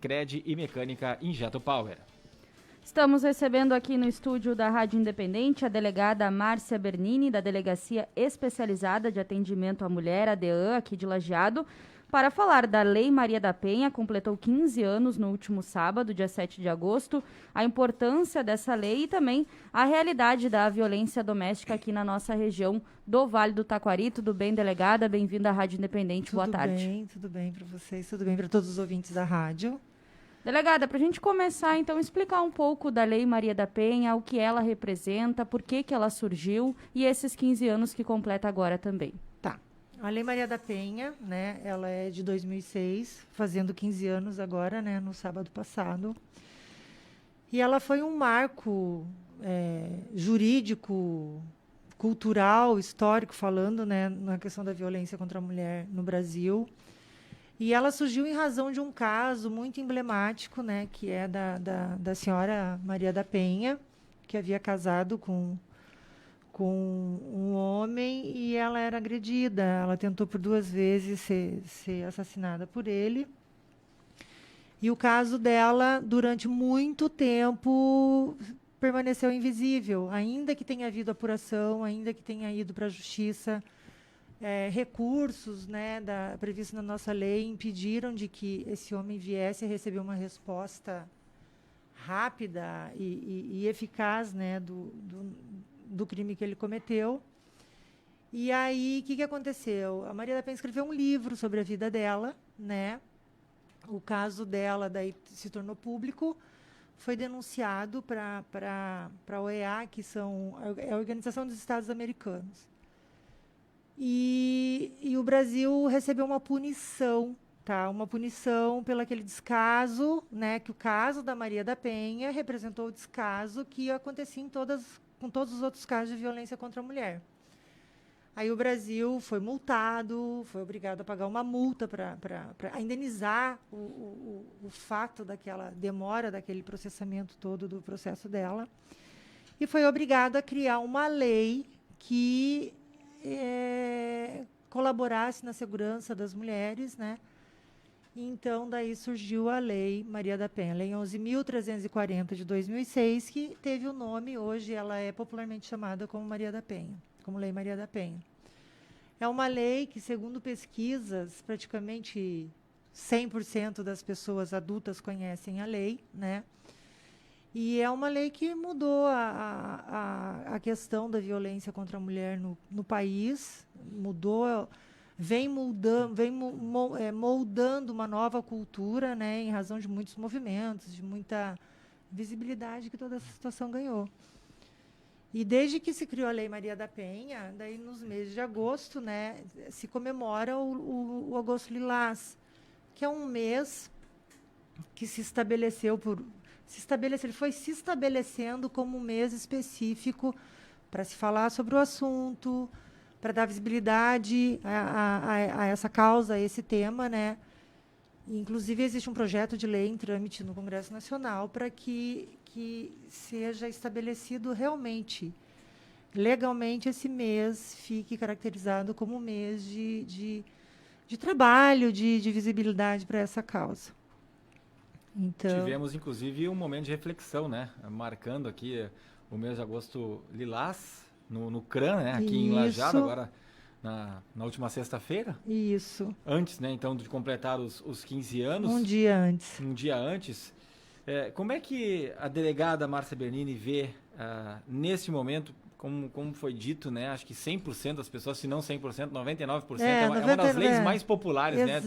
Cred e Mecânica Injeto Power. Estamos recebendo aqui no estúdio da Rádio Independente a delegada Márcia Bernini, da Delegacia Especializada de Atendimento à Mulher, a DEAN, aqui de Lajeado, para falar da Lei Maria da Penha, completou 15 anos no último sábado, dia 7 de agosto, a importância dessa lei e também a realidade da violência doméstica aqui na nossa região do Vale do Taquari. Tudo bem, delegada? Bem-vinda à Rádio Independente. Boa tarde. Tudo bem para vocês, tudo bem para todos os ouvintes da rádio. Delegada, para a gente começar, então, explicar um pouco da Lei Maria da Penha, o que ela representa, por que ela surgiu e esses 15 anos que completa agora também. Tá. A Lei Maria da Penha, né, ela é de 2006, fazendo 15 anos agora, né, no sábado passado. E ela foi um marco jurídico, cultural, histórico, falando, né, na questão da violência contra a mulher no Brasil. E ela surgiu em razão de um caso muito emblemático, né, que é da senhora Maria da Penha, que havia casado com um homem e ela era agredida. Ela tentou por 2 vezes ser assassinada por ele. E o caso dela, durante muito tempo, permaneceu invisível, ainda que tenha havido apuração, ainda que tenha ido para a justiça. Recursos, né, previstos na nossa lei impediram de que esse homem viesse a receber uma resposta rápida e eficaz, né, do crime que ele cometeu. E aí, o que aconteceu? A Maria da Penha escreveu um livro sobre a vida dela, né? O caso dela daí se tornou público, foi denunciado para a OEA, que é a Organização dos Estados Americanos. E o Brasil recebeu uma punição, tá? Uma punição pelo aquele descaso, né? Que o caso da Maria da Penha representou o descaso que acontecia com todos os outros casos de violência contra a mulher. Aí o Brasil foi multado, foi obrigado a pagar uma multa para indenizar o fato daquela demora, daquele processamento todo do processo dela. E foi obrigado a criar uma lei que colaborasse na segurança das mulheres, né? Então, daí surgiu a Lei Maria da Penha, Lei 11.340 de 2006, que teve o nome, hoje ela é popularmente chamada como Maria da Penha, como Lei Maria da Penha. É uma lei que, segundo pesquisas, praticamente 100% das pessoas adultas conhecem a lei, né? E é uma lei que mudou a questão da violência contra a mulher no país, vem moldando uma nova cultura, né, em razão de muitos movimentos, de muita visibilidade que toda essa situação ganhou. E desde que se criou a Lei Maria da Penha, daí nos meses de agosto, né, se comemora o Agosto Lilás, que é um mês que ele foi se estabelecendo como um mês específico para se falar sobre o assunto, para dar visibilidade a essa causa, a esse tema, né? Inclusive, existe um projeto de lei em trâmite no Congresso Nacional para que seja estabelecido realmente, legalmente, esse mês fique caracterizado como um mês de trabalho, de visibilidade para essa causa. Então, tivemos, inclusive, um momento de reflexão, né? Marcando aqui o mês de agosto lilás, no CRAN, né? Aqui em Lajeado, agora na última sexta-feira. Isso. Antes, né? Então, de completar os 15 anos. Um dia antes. Um dia antes. Como é que a delegada Márcia Bernini vê, nesse momento, como foi dito, né? Acho que 100% das pessoas, se não 100%, 99%, é uma das leis mais populares, né?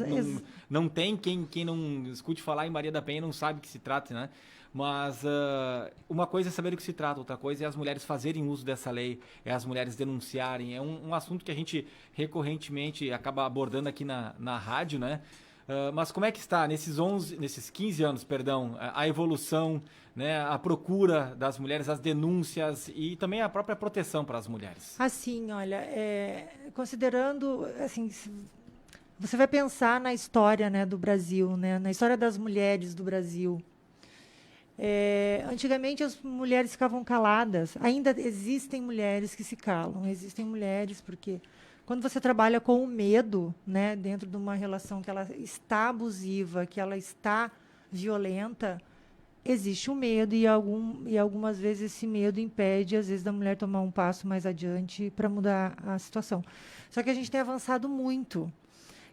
Não tem quem não escute falar em Maria da Penha não sabe que se trata, né? Mas uma coisa é saber do que se trata, outra coisa é as mulheres fazerem uso dessa lei, é as mulheres denunciarem. É um assunto que a gente recorrentemente acaba abordando aqui na rádio, né? Mas como é que está nesses 15 anos, a evolução, né, a procura das mulheres, as denúncias e também a própria proteção para as mulheres? Assim, olha, considerando, assim, você vai pensar na história, né, do Brasil, né, na história das mulheres do Brasil. Antigamente as mulheres ficavam caladas. Ainda existem mulheres que se calam. Existem mulheres porque quando você trabalha com o medo, né, dentro de uma relação que ela está abusiva, que ela está violenta, existe um medo e algumas vezes esse medo impede, às vezes, da mulher tomar um passo mais adiante para mudar a situação. Só que a gente tem avançado muito.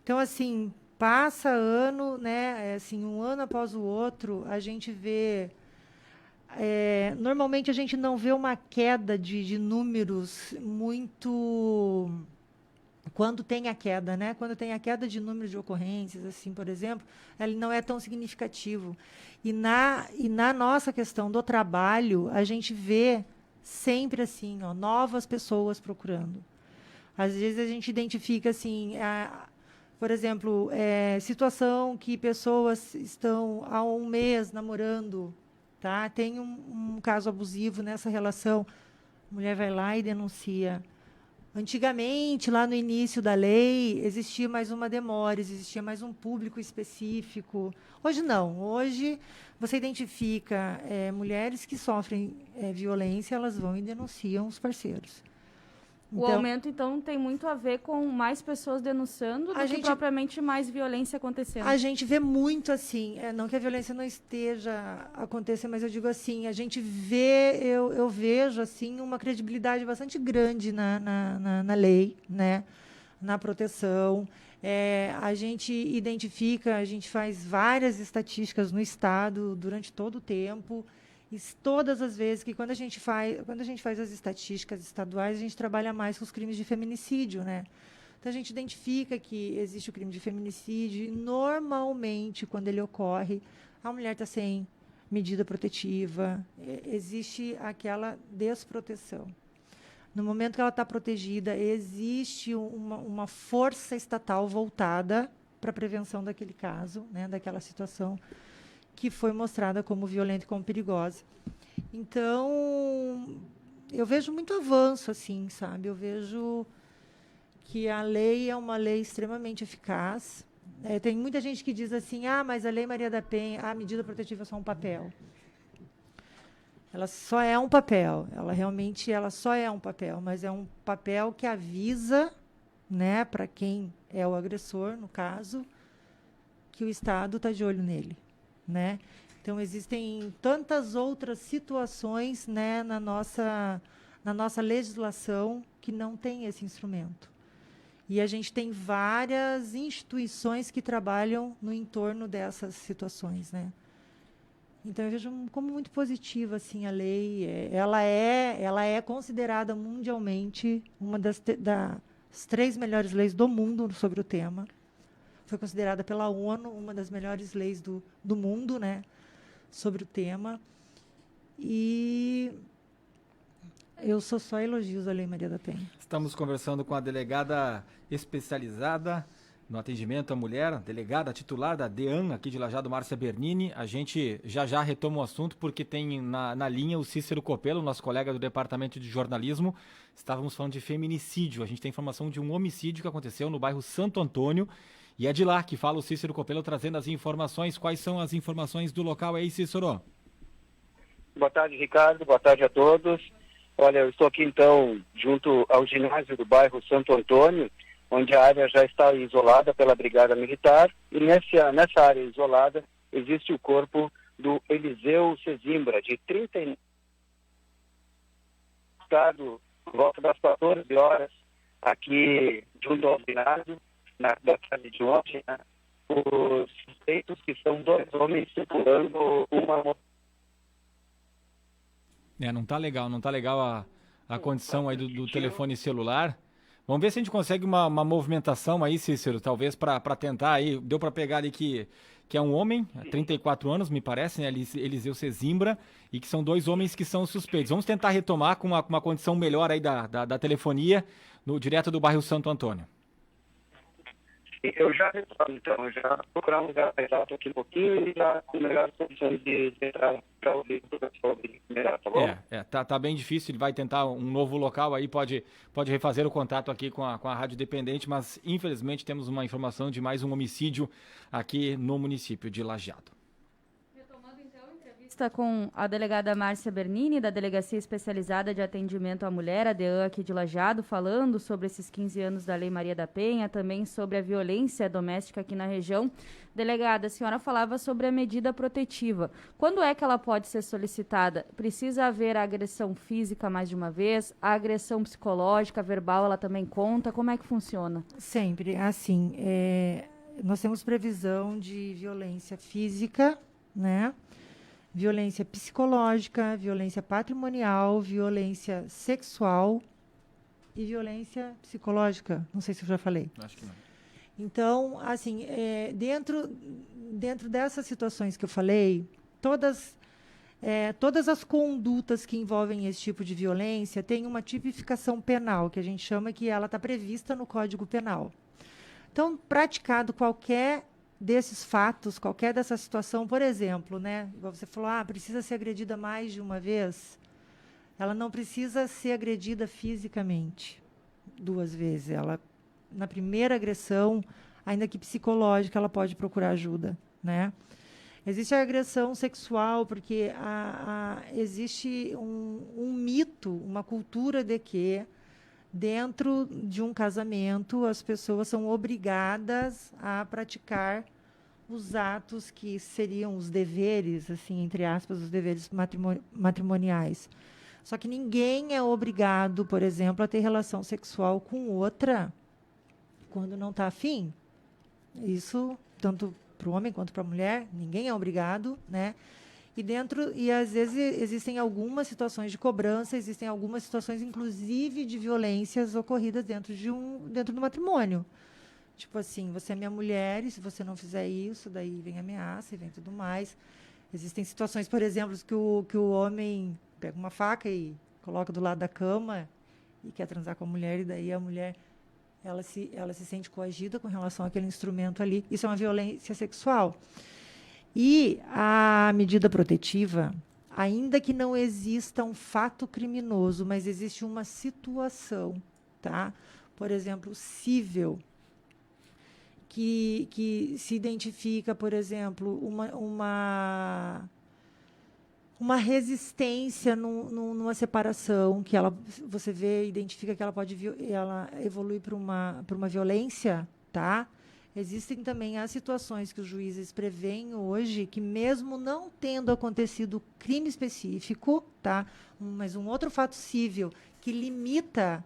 Então, assim, passa ano, né? Assim, um ano após o outro, a gente vê... normalmente a gente não vê uma queda de números muito... Quando tem a queda, né? Quando tem a queda de número de ocorrências, assim, por exemplo, ele não é tão significativo. E na nossa questão do trabalho, a gente vê sempre assim, ó, novas pessoas procurando. Às vezes a gente identifica assim, por exemplo, situação que pessoas estão há um mês namorando, tá? Tem um caso abusivo nessa relação, a mulher vai lá e denuncia. Antigamente, lá no início da lei, existia mais uma demora, existia mais um público específico. Hoje não. Hoje, você identifica mulheres que sofrem violência, elas vão e denunciam os parceiros. O aumento, então, tem muito a ver com mais pessoas denunciando do que propriamente mais violência acontecendo. A gente vê muito assim, não que a violência não esteja acontecendo, mas eu digo assim, a gente vê, eu vejo assim uma credibilidade bastante grande na lei, né? Na proteção. A gente identifica, a gente faz várias estatísticas no Estado durante todo o tempo. E todas as vezes que quando a gente faz as estatísticas estaduais, a gente trabalha mais com os crimes de feminicídio, né? Então a gente identifica que existe o crime de feminicídio e normalmente quando ele ocorre, a mulher está sem medida protetiva, existe aquela desproteção. No momento que ela está protegida, existe uma força estatal voltada para a prevenção daquele caso, né, daquela situação que foi mostrada como violenta e como perigosa. Então, eu vejo muito avanço, assim, sabe? Eu vejo que a lei é uma lei extremamente eficaz. Tem muita gente que diz assim, mas a Lei Maria da Penha, a medida protetiva é só um papel. Ela só é um papel. Ela só é um papel, mas é um papel que avisa, né, para quem é o agressor, no caso, que o Estado está de olho nele. Né? Então, existem tantas outras situações, né, na nossa legislação que não tem esse instrumento. E a gente tem várias instituições que trabalham no entorno dessas situações. Né? Então, eu vejo como muito positiva assim, a lei. Ela é considerada mundialmente uma das 3 melhores leis do mundo sobre o tema. Foi considerada pela ONU uma das melhores leis do mundo, né, sobre o tema. E eu sou só elogios à Lei Maria da Penha. Estamos conversando com a delegada especializada no atendimento à mulher, delegada titular da DEAN, aqui de Lajeado, Márcia Bernini. A gente já retoma o assunto, porque tem na linha o Cícero Copelo, nosso colega do Departamento de Jornalismo. Estávamos falando de feminicídio. A gente tem informação de um homicídio que aconteceu no bairro Santo Antônio. E é de lá que fala o Cícero Copelo, trazendo as informações. Quais são as informações do local aí, Cícero? Boa tarde, Ricardo. Boa tarde a todos. Olha, eu estou aqui, então, junto ao ginásio do bairro Santo Antônio, onde a área já está isolada pela Brigada Militar. E nessa área isolada existe o corpo do Eliseu Sesimbra, de 39 anos, por volta das 14 horas, aqui junto ao ginásio. Na tarde de ontem, né, os suspeitos, que são 2 homens circulando uma... Não tá legal a condição aí do telefone celular. Vamos ver se a gente consegue uma movimentação aí, Cícero, talvez para tentar aí. Deu para pegar ali que é um homem, 34 anos, me parece, né, Eliseu Sesimbra, e que são 2 homens que são suspeitos. Vamos tentar retomar com uma condição melhor aí da telefonia, direto do bairro Santo Antônio. Eu já retorno, então, eu já procurar um lugar mais alto aqui um pouquinho e já com melhores condições de entrar para ouvir o professor melhor, tá bom? Tá bem difícil, ele vai tentar um novo local aí, pode refazer o contato aqui com a Rádio Dependente, mas infelizmente temos uma informação de mais um homicídio aqui no município de Lajeado. Retomando então a entrevista Está com a delegada Márcia Bernini, da Delegacia Especializada de Atendimento à Mulher, a DEAN aqui de Lajeado, falando sobre esses 15 anos da Lei Maria da Penha, também sobre a violência doméstica aqui na região. Delegada, a senhora falava sobre a medida protetiva. Quando é que ela pode ser solicitada? Precisa haver a agressão física mais de uma vez? A agressão psicológica, verbal, ela também conta? Como é que funciona? Sempre, assim, nós temos previsão de violência física, né? Violência psicológica, violência patrimonial, violência sexual e violência psicológica. Não sei se eu já falei. Acho que não. Então, assim, dentro dessas situações que eu falei, todas as condutas que envolvem esse tipo de violência têm uma tipificação penal, que a gente chama que ela está prevista no Código Penal. Então, praticado qualquer desses fatos, qualquer dessa situação, por exemplo, né, igual você falou, precisa ser agredida mais de uma vez, ela não precisa ser agredida fisicamente 2 vezes. Ela, na primeira agressão, ainda que psicológica, ela pode procurar ajuda, né? Existe a agressão sexual, porque existe um mito, uma cultura de que dentro de um casamento, as pessoas são obrigadas a praticar os atos que seriam os deveres, assim, entre aspas, os deveres matrimoniais. Só que ninguém é obrigado, por exemplo, a ter relação sexual com outra quando não está afim. Isso, tanto para o homem quanto para a mulher, ninguém é obrigado, né? E às vezes existem algumas situações de cobrança, existem algumas situações, inclusive, de violências ocorridas dentro do matrimônio. Tipo assim, você é minha mulher e se você não fizer isso, daí vem ameaça e vem tudo mais. Existem situações, por exemplo, que o homem pega uma faca e coloca do lado da cama e quer transar com a mulher, e daí a mulher ela se sente coagida com relação àquele instrumento ali. Isso é uma violência sexual. E a medida protetiva, ainda que não exista um fato criminoso, mas existe uma situação, tá? Por exemplo, cível, que se identifica, por exemplo, uma resistência numa separação, que você vê, identifica que ela pode evoluir para uma violência, tá? Existem também as situações que os juízes preveem hoje, que mesmo não tendo acontecido crime específico, tá? Mas um outro fato cível que limita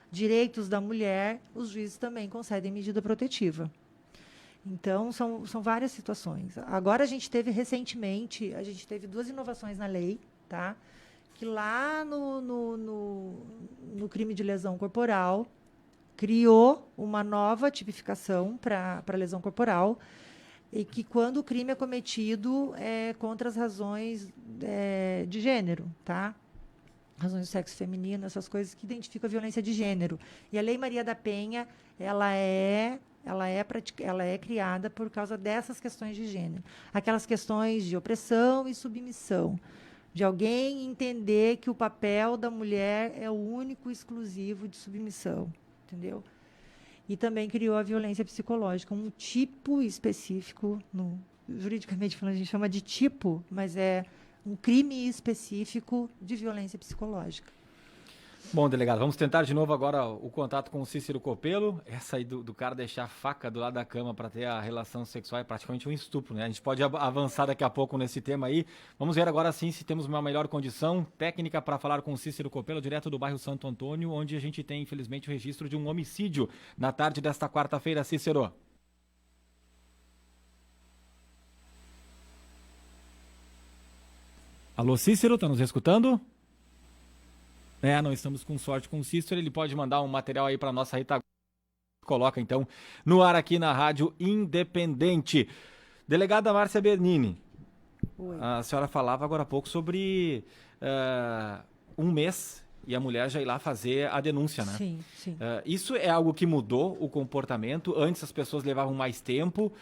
direitos da mulher, os juízes também concedem medida protetiva. Então, são várias situações. Agora, recentemente, a gente teve 2 inovações na lei, tá? Que lá no crime de lesão corporal, criou uma nova tipificação para lesão corporal, e que quando o crime é cometido contra as razões de gênero, tá? Razões do sexo feminino, essas coisas que identificam a violência de gênero. E a Lei Maria da Penha, ela é criada por causa dessas questões de gênero. Aquelas questões de opressão e submissão, de alguém entender que o papel da mulher é o único e exclusivo de submissão, entendeu? E também criou a violência psicológica, um tipo específico, juridicamente falando, a gente chama de tipo, mas é um crime específico de violência psicológica. Bom, delegado, vamos tentar de novo agora o contato com o Cícero Copelo. Essa aí do cara deixar a faca do lado da cama para ter a relação sexual é praticamente um estupro, né? A gente pode avançar daqui a pouco nesse tema aí. Vamos ver agora sim se temos uma melhor condição técnica para falar com o Cícero Copelo, direto do bairro Santo Antônio, onde a gente tem, infelizmente, o registro de um homicídio na tarde desta quarta-feira. Cícero. Alô, Cícero, tá nos escutando? Não estamos com sorte com o Cícero, ele pode mandar um material aí para a nossa Rita, coloca então no ar aqui na Rádio Independente. Delegada Márcia Bernini, oi. A senhora falava agora há pouco sobre 1 mês e a mulher já ir lá fazer a denúncia, né? Sim, sim. Isso é algo que mudou o comportamento? Antes as pessoas levavam mais tempo?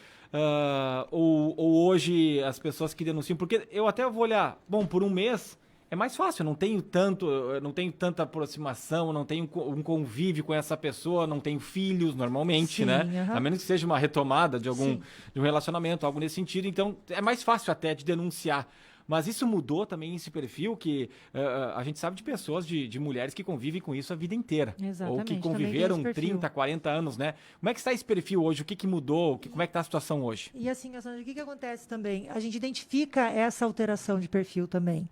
Ou hoje as pessoas que denunciam? Porque eu até vou olhar, bom, por 1 mês... É mais fácil, não tenho tanta aproximação, não tenho um convívio com essa pessoa, não tenho filhos normalmente, sim, né? A menos que seja uma retomada de um relacionamento, algo nesse sentido. Então, é mais fácil até de denunciar. Mas isso mudou também esse perfil que a gente sabe de pessoas, de mulheres que convivem com isso a vida inteira. Exatamente. Ou que Também tem conviveram esse perfil. 30, 40 anos, né? Como é que está esse perfil hoje? O que mudou? Como é que está a situação hoje? E assim, Sandra, o que acontece também? A gente identifica essa alteração de perfil também.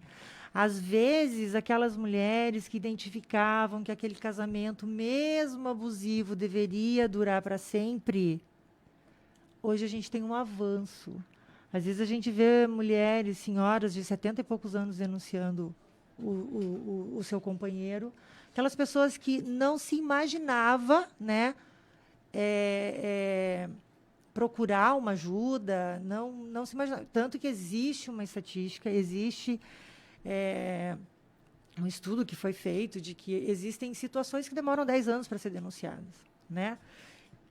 Às vezes, aquelas mulheres que identificavam que aquele casamento, mesmo abusivo, deveria durar para sempre, hoje a gente tem um avanço. Às vezes a gente vê mulheres, senhoras de 70 e poucos anos denunciando o seu companheiro. Aquelas pessoas que não se imaginava, né, procurar uma ajuda, não se imagina. Tanto que existe uma estatística, existe um estudo que foi feito de que existem situações que demoram 10 anos para ser denunciadas, né?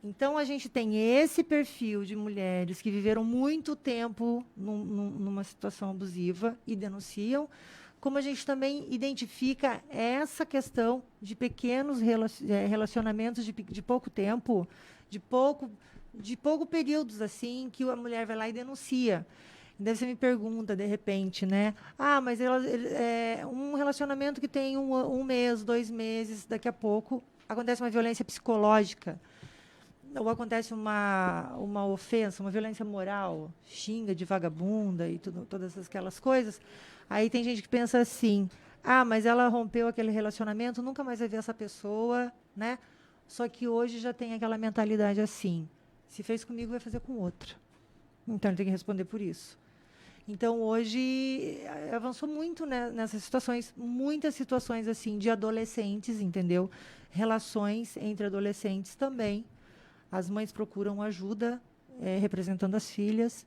Então, a gente tem esse perfil de mulheres que viveram muito tempo numa situação abusiva e denunciam, como a gente também identifica essa questão de pequenos relacionamentos de pouco tempo, de pouco períodos, assim, que a mulher vai lá e denuncia. Daí você me pergunta, de repente, né? Mas um relacionamento que tem um mês, 2 meses, daqui a pouco acontece uma violência psicológica, ou acontece uma ofensa, uma violência moral, xinga de vagabunda e todas aquelas coisas. Aí tem gente que pensa assim, mas ela rompeu aquele relacionamento, nunca mais vai ver essa pessoa, né? Só que hoje já tem aquela mentalidade assim, se fez comigo, vai fazer com outra. Então, ele tem que responder por isso. Então, hoje, avançou muito, né, nessas situações, muitas situações assim de adolescentes, entendeu? Relações entre adolescentes também. As mães procuram ajuda, representando as filhas.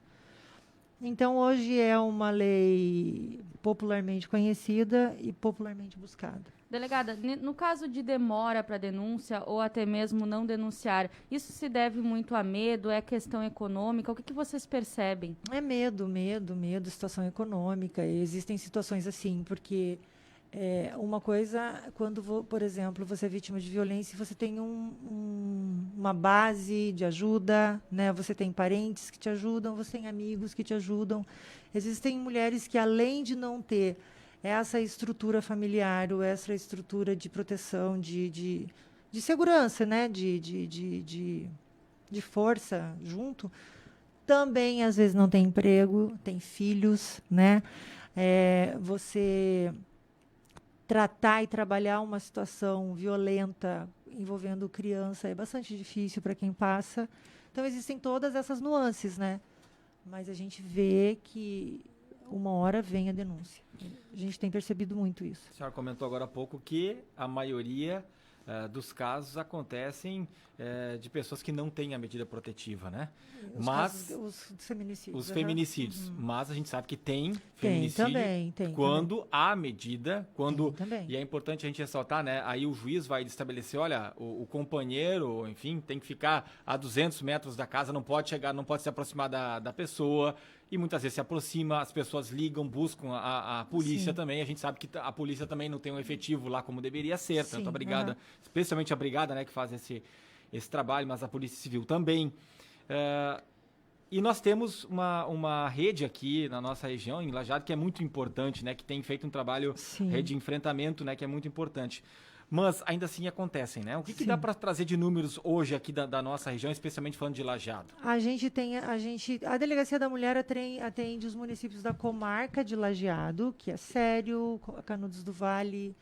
Então, hoje é uma lei popularmente conhecida e popularmente buscada. Delegada, no caso de demora para denúncia ou até mesmo não denunciar, isso se deve muito a medo, é questão econômica? O que vocês percebem? É medo, situação econômica. E existem situações assim, porque uma coisa, quando, por exemplo, você é vítima de violência, você tem uma base de ajuda, né? Você tem parentes que te ajudam, você tem amigos que te ajudam. Existem mulheres que, além de não ter essa estrutura familiar ou essa estrutura de proteção, de segurança, né? de força junto, também, às vezes, não tem emprego, tem filhos, né? Você tratar e trabalhar uma situação violenta envolvendo criança é bastante difícil para quem passa. Então, existem todas essas nuances, né? Mas a gente vê que uma hora vem a denúncia. A gente tem percebido muito isso. A senhora comentou agora há pouco que a maioria dos casos acontecem de pessoas que não têm a medida protetiva, né? Os feminicídios. Os feminicídios. Uhum. Mas a gente sabe que tem feminicídio tem quando também. há medida, quando... Também. E é importante a gente ressaltar, né? Aí o juiz vai estabelecer, olha, o companheiro, enfim, tem que ficar a 200 metros da casa, não pode chegar, não pode se aproximar da pessoa. E muitas vezes se aproxima, as pessoas ligam, buscam a polícia. Sim. Também. A gente sabe que a polícia também não tem um efetivo lá como deveria ser. Sim. Tanto a brigada, especialmente a brigada, né, que faz esse trabalho, mas a Polícia Civil também. E nós temos uma rede aqui na nossa região, em Lajeado, que é muito importante, né, que tem feito um trabalho, rede de enfrentamento, né, que é muito importante. Mas ainda assim acontecem, né? O que dá para trazer de números hoje aqui da nossa região, especialmente falando de Lajeado? A Delegacia da Mulher atende os municípios da comarca de Lajeado, que é Sério, Canudos do Vale,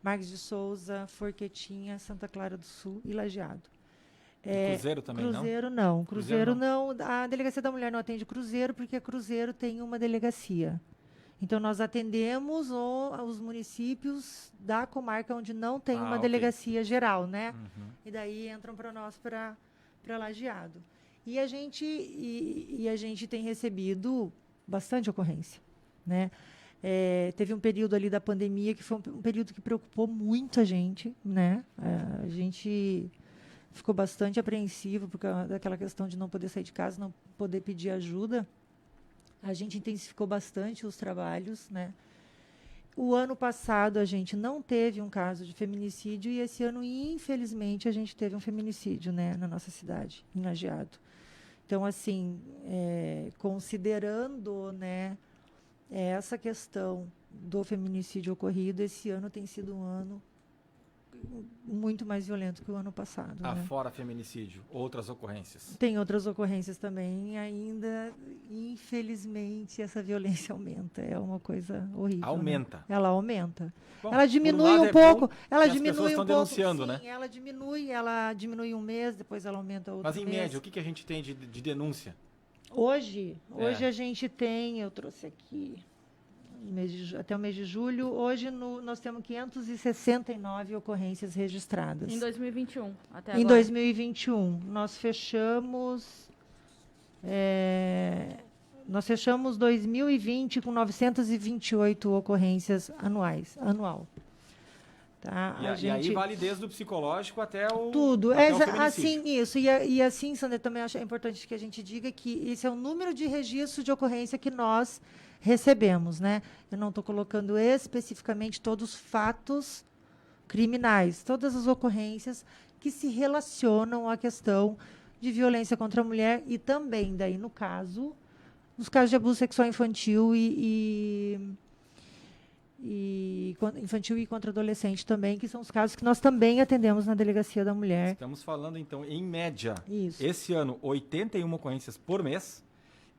Marques de Souza, Forquetinha, Santa Clara do Sul e Lajeado. Cruzeiro também Cruzeiro não? Cruzeiro não. A Delegacia da Mulher não atende Cruzeiro, porque a Cruzeiro tem uma delegacia. Então, nós atendemos os municípios da comarca onde não tem uma delegacia geral, né? Uhum. E daí entram para nós, para Lajeado. E a gente tem recebido bastante ocorrência, né? Teve um período ali da pandemia que foi um período que preocupou muito a gente, né? A gente ficou bastante apreensivo por causa daquela questão de não poder sair de casa, não poder pedir ajuda. A gente intensificou bastante os trabalhos, né? O ano passado a gente não teve um caso de feminicídio e esse ano, infelizmente, a gente teve um feminicídio, né, na nossa cidade, em Lajeado. Então, assim, considerando, né, essa questão do feminicídio ocorrido, esse ano tem sido um ano muito mais violento que o ano passado. Né? Afora feminicídio, outras ocorrências. Tem outras ocorrências também, e ainda, infelizmente, essa violência aumenta. É uma coisa horrível. Aumenta. Né? Ela aumenta. Bom, ela diminui um pouco. Ela diminui um pouco. Denunciando, sim, né? ela diminui um mês, depois ela aumenta outro mês. Mas em média, o que a gente tem de denúncia? Hoje a gente tem, eu trouxe aqui, até o mês de julho, hoje nós temos 569 ocorrências registradas. Em 2021, até Em agora. 2021, nós fechamos 2020 com 928 ocorrências anual. Tá? E aí vale desde o psicológico até o tudo. até o Assim, isso. E assim, Sandra, também acho importante que a gente diga que esse é o número de registros de ocorrência que nós recebemos, né? Eu não estou colocando especificamente todos os fatos criminais, todas as ocorrências que se relacionam à questão de violência contra a mulher e também, daí, nos casos de abuso sexual infantil infantil e contra adolescente também, que são os casos que nós também atendemos na Delegacia da Mulher. Estamos falando, então, em média, Isso. esse ano, 81 ocorrências por mês,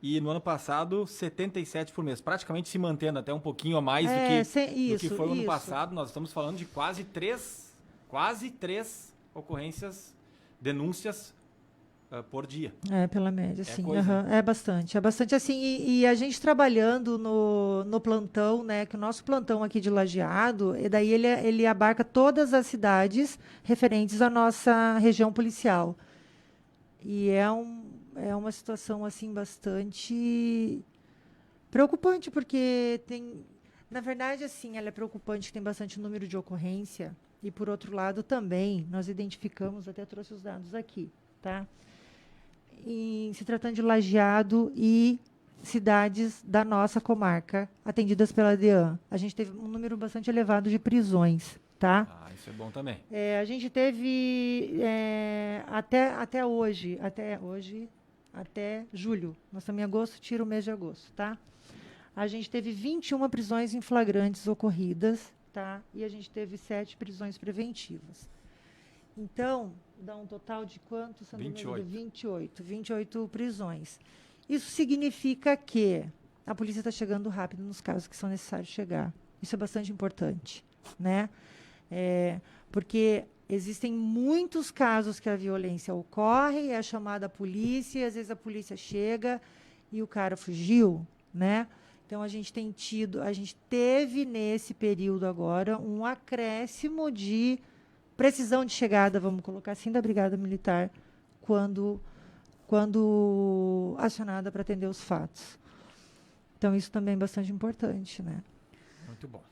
e no ano passado, 77 por mês. Praticamente se mantendo até um pouquinho a mais do que foi o ano passado. Nós estamos falando de quase três ocorrências, denúncias por dia. Pela média, sim. Coisa. É bastante. É bastante assim. E a gente trabalhando no plantão, né? Que o nosso plantão aqui de Lajeado, e daí ele abarca todas as cidades referentes à nossa região policial. E é uma situação, assim, bastante preocupante, porque tem... Na verdade, assim, ela é preocupante que tem bastante número de ocorrência. E, por outro lado, também, nós identificamos, até trouxe os dados aqui, tá? Se tratando de Lajeado e cidades da nossa comarca, atendidas pela DEAN. A gente teve um número bastante elevado de prisões, tá? Isso é bom também. A gente teve, até hoje, até julho, nós estamos em agosto, tira o mês de agosto, tá? A gente teve 21 prisões em flagrantes ocorridas, tá? E a gente teve 7 prisões preventivas. Então, dá um total de quanto, Sandra? 28 prisões. Isso significa que a polícia está chegando rápido nos casos que são necessários chegar. Isso é bastante importante, né? Porque existem muitos casos que a violência ocorre, é chamada a polícia, e às vezes a polícia chega e o cara fugiu, né? Então, a gente teve nesse período agora um acréscimo de precisão de chegada, vamos colocar assim, da Brigada Militar, quando acionada para atender os fatos. Então, isso também é bastante importante, né? Muito bom.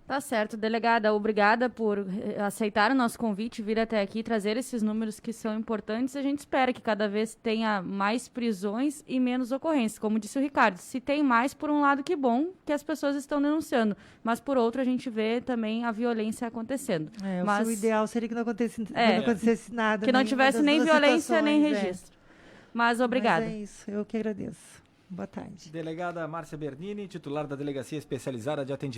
Tá certo, delegada, obrigada por aceitar o nosso convite, vir até aqui, trazer esses números que são importantes. A gente espera que cada vez tenha mais prisões e menos ocorrências, como disse o Ricardo. Se tem mais, por um lado, que bom que as pessoas estão denunciando, mas por outro a gente vê também a violência acontecendo. O ideal seria que não acontecesse nada. Que não tivesse nem violência, nem registro. Mas obrigada. Mas é isso, eu que agradeço. Boa tarde. Delegada Márcia Bernini, titular da Delegacia Especializada de Atendimento